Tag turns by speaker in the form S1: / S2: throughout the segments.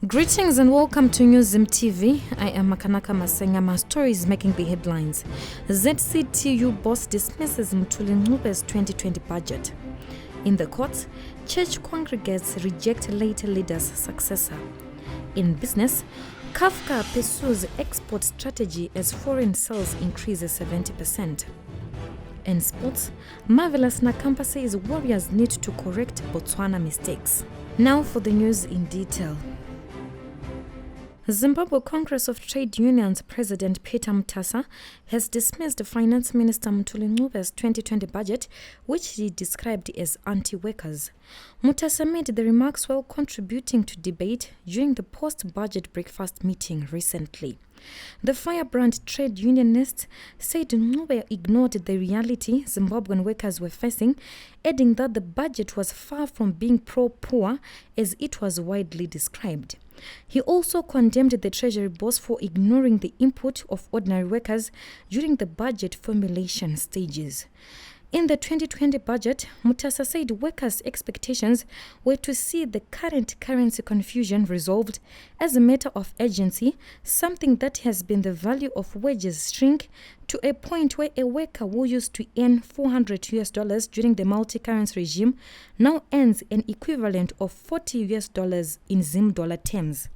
S1: Greetings and welcome to News TV. I am Makanaka Masenga. My story is making the headlines. ZCTU boss dismisses Mthuli Ncube's 2020 budget. In the courts, church congregates reject late leader's successor. In business, Kafka pursues export strategy as foreign sales increases 70%. In sports, Marvelous Nakampa says Warriors need to correct Botswana mistakes. Now for the news in detail. Zimbabwe Congress of Trade Unions President Peter Mutasa has dismissed Finance Minister Mthuli Ncube's 2020 budget, which he described as anti-workers. Mutasa made the remarks while contributing to debate during the post-budget breakfast meeting recently. The firebrand trade unionist said Ncube ignored the reality Zimbabwean workers were facing, adding that the budget was far from being pro-poor as it was widely described. He also condemned the Treasury boss for ignoring the input of ordinary workers during the budget formulation stages. In the 2020 budget, Mutasa said workers' expectations were to see the current currency confusion resolved as a matter of urgency, something that has been the value of wages shrink to a point where a worker who used to earn $400 during the multi-currency regime now earns an equivalent of $40 in Zim dollar terms.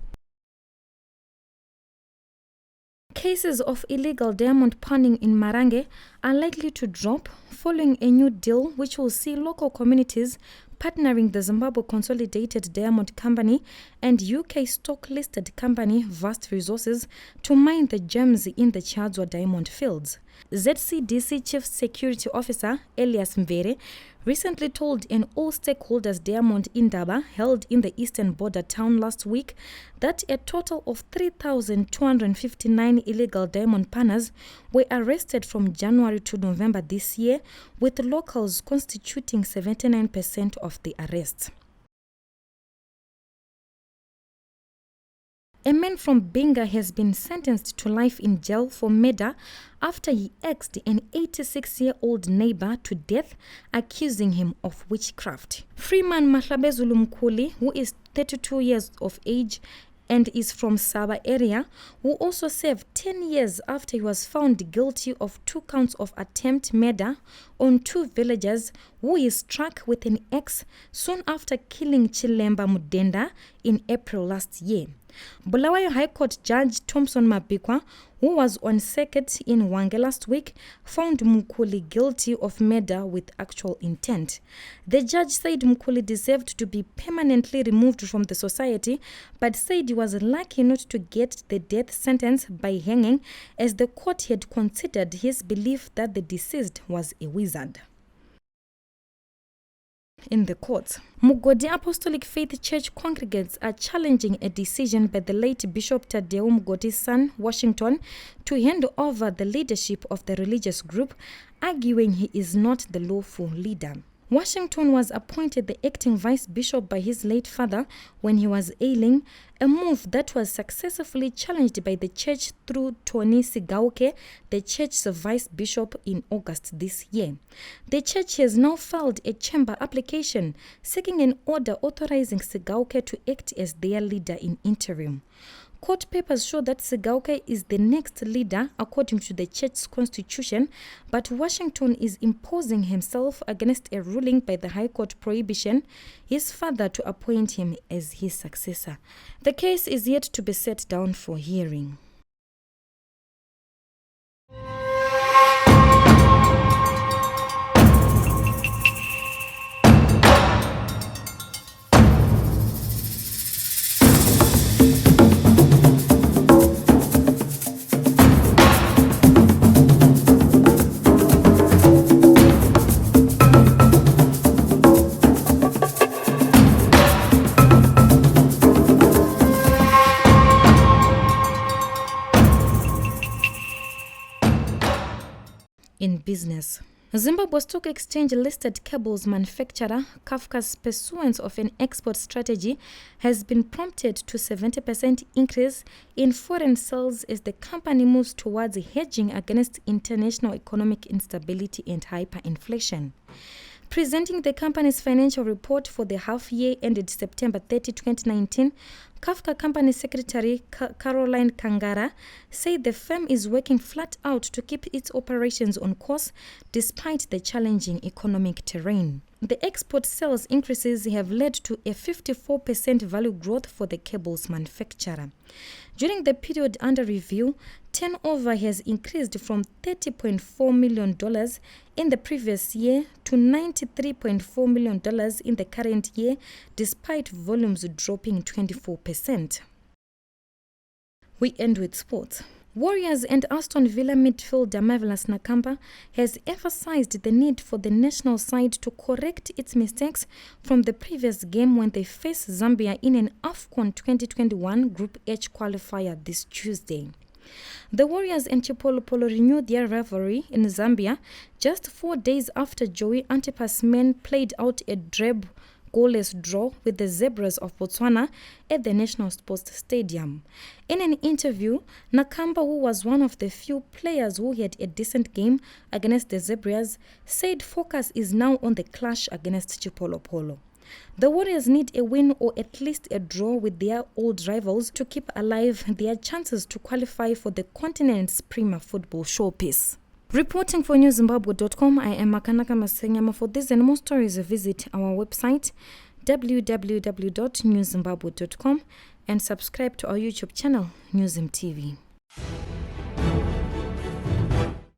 S1: Cases of illegal diamond panning in Marange are likely to drop following a new deal which will see local communities partnering the Zimbabwe Consolidated Diamond Company and UK stock-listed company Vast Resources to mine the gems in the Chadzwa diamond fields. ZCDC Chief Security Officer Elias Mvere recently told an all-stakeholders Diamond Indaba held in the eastern border town last week that a total of 3,259 illegal diamond panners were arrested from January to November this year, with locals constituting 79% of the arrests. A man from Benga has been sentenced to life in jail for murder after he axed an 86-year-old neighbor to death, accusing him of witchcraft. Freeman Mthuli Ncube, who is 32 years of age and is from Saba area, who also served 10 years after he was found guilty of 2 counts of attempt murder on 2 villagers who he struck with an axe soon after killing Chilemba Mudenda in April last year. Bulawayo High Court Judge Thompson Mabikwa, who was on circuit in Hwange last week, found Ncube guilty of murder with actual intent. The judge said Ncube deserved to be permanently removed from the society, but said he was lucky not to get the death sentence by hanging, as the court had considered his belief that the deceased was a wizard. In the courts, Mugodi Apostolic Faith Church congregates are challenging a decision by the late Bishop Tadeu Mugodi's son, Washington, to hand over the leadership of the religious group, arguing he is not the lawful leader. Washington was appointed the acting vice bishop by his late father when he was ailing, a move that was successfully challenged by the church through Tony Sigauke, the church's vice bishop, in August this year. The church has now filed a chamber application seeking an order authorizing Sigauke to act as their leader in interim. Court papers show that Sigauke is the next leader according to the church's constitution, but Washington is imposing himself against a ruling by the High Court prohibition his father to appoint him as his successor. The case is yet to be set down for hearing. In business, Zimbabwe Stock Exchange listed cables manufacturer Kafka's pursuance of an export strategy has been prompted to 70% increase in foreign sales as the company moves towards hedging against international economic instability and hyperinflation. Presenting the company's financial report for the half year ended September 30, 2019, Kafka Company Secretary Caroline Kangara said the firm is working flat out to keep its operations on course despite the challenging economic terrain. The export sales increases have led to a 54% value growth for the cables manufacturer. During the period under review, turnover has increased from $30.4 million in the previous year to $93.4 million in the current year, despite volumes dropping 24%. We end with sports. Warriors and Aston Villa midfielder Marvelous Nakamba has emphasized the need for the national side to correct its mistakes from the previous game when they face Zambia in an AFCON 2021 Group H qualifier this Tuesday. The Warriors and Chipolopolo renewed their rivalry in Zambia just 4 days after Joey Antipas men played out a drab goalless draw with the Zebras of Botswana at the National Sports Stadium. In an interview, Nakamba, who was one of the few players who had a decent game against the Zebras, said focus is now on the clash against Chipolopolo. The Warriors need a win or at least a draw with their old rivals to keep alive their chances to qualify for the continent's premier football showpiece. Reporting for newzimbabwe.com, I am Makanaka Masenyama. For this and more stories, visit our website www.newzimbabwe.com and subscribe to our YouTube channel, NewzimTV.